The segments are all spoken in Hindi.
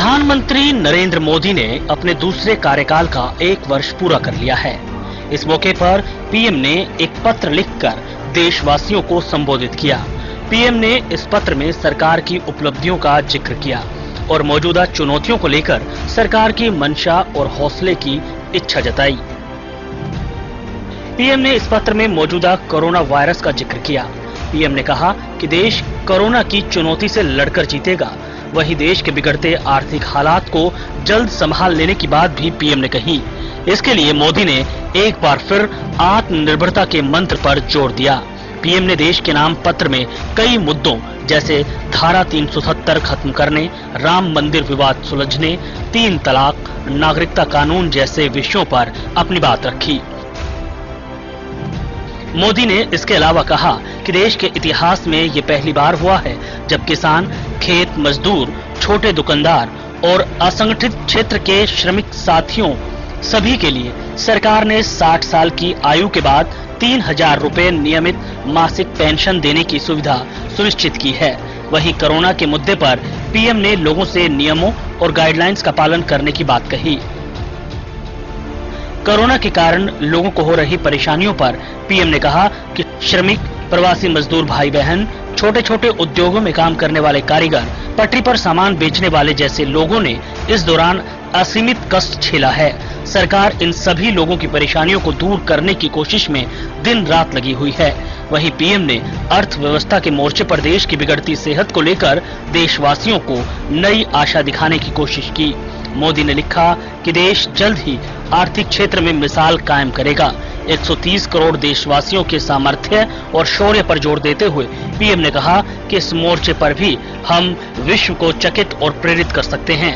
प्रधानमंत्री नरेंद्र मोदी ने अपने दूसरे कार्यकाल का 1 वर्ष पूरा कर लिया है। इस मौके पर पीएम ने एक पत्र लिखकर देशवासियों को संबोधित किया। पीएम ने इस पत्र में सरकार की उपलब्धियों का जिक्र किया और मौजूदा चुनौतियों को लेकर सरकार की मंशा और हौसले की इच्छा जताई। पीएम ने इस पत्र में मौजूदा कोरोना वायरस का जिक्र किया। पीएम ने कहा कि देश कोरोना की चुनौती से लड़कर जीतेगा। वहीं देश के बिगड़ते आर्थिक हालात को जल्द संभाल लेने की बात भी पीएम ने कही। इसके लिए मोदी ने एक बार फिर आत्मनिर्भरता के मंत्र पर जोर दिया। पीएम ने देश के नाम पत्र में कई मुद्दों जैसे धारा 370 खत्म करने, राम मंदिर विवाद सुलझने, 3 तलाक, नागरिकता कानून जैसे विषयों पर अपनी बात रखी। मोदी ने इसके अलावा कहा कि देश के इतिहास में ये पहली बार हुआ है जब किसान, खेत मजदूर, छोटे दुकानदार और असंगठित क्षेत्र के श्रमिक साथियों सभी के लिए सरकार ने 60 साल की आयु के बाद 3000 रुपए नियमित मासिक पेंशन देने की सुविधा सुनिश्चित की है। वहीं कोरोना के मुद्दे पर पीएम ने लोगों से नियमों और गाइडलाइंस का पालन करने की बात कही। कोरोना के कारण लोगों को हो रही परेशानियों पर पीएम ने कहा कि श्रमिक, प्रवासी मजदूर भाई बहन, छोटे छोटे उद्योगों में काम करने वाले कारीगर, पटरी पर सामान बेचने वाले जैसे लोगों ने इस दौरान असीमित कष्ट झेला है। सरकार इन सभी लोगों की परेशानियों को दूर करने की कोशिश में दिन रात लगी हुई है। वहीं पीएम ने अर्थव्यवस्था के मोर्चे पर देश की बिगड़ती सेहत को लेकर देशवासियों को नई आशा दिखाने की कोशिश की। मोदी ने लिखा कि देश जल्द ही आर्थिक क्षेत्र में मिसाल कायम करेगा। 130 करोड़ देशवासियों के सामर्थ्य और शौर्य पर जोर देते हुए पीएम ने कहा कि इस मोर्चे पर भी हम विश्व को चकित और प्रेरित कर सकते हैं।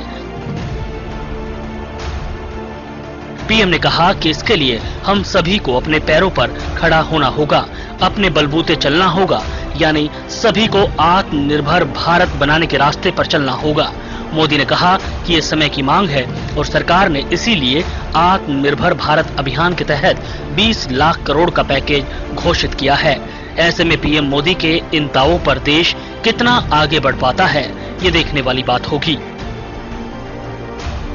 पीएम ने कहा कि इसके लिए हम सभी को अपने पैरों पर खड़ा होना होगा, अपने बलबूते चलना होगा, यानी सभी को आत्मनिर्भर भारत बनाने के रास्ते पर चलना होगा। मोदी ने कहा कि ये समय की मांग है और सरकार ने इसीलिए आत्मनिर्भर भारत अभियान के तहत 20 लाख करोड़ का पैकेज घोषित किया है। ऐसे में पीएम मोदी के इन दावों पर देश कितना आगे बढ़ पाता है, ये देखने वाली बात होगी।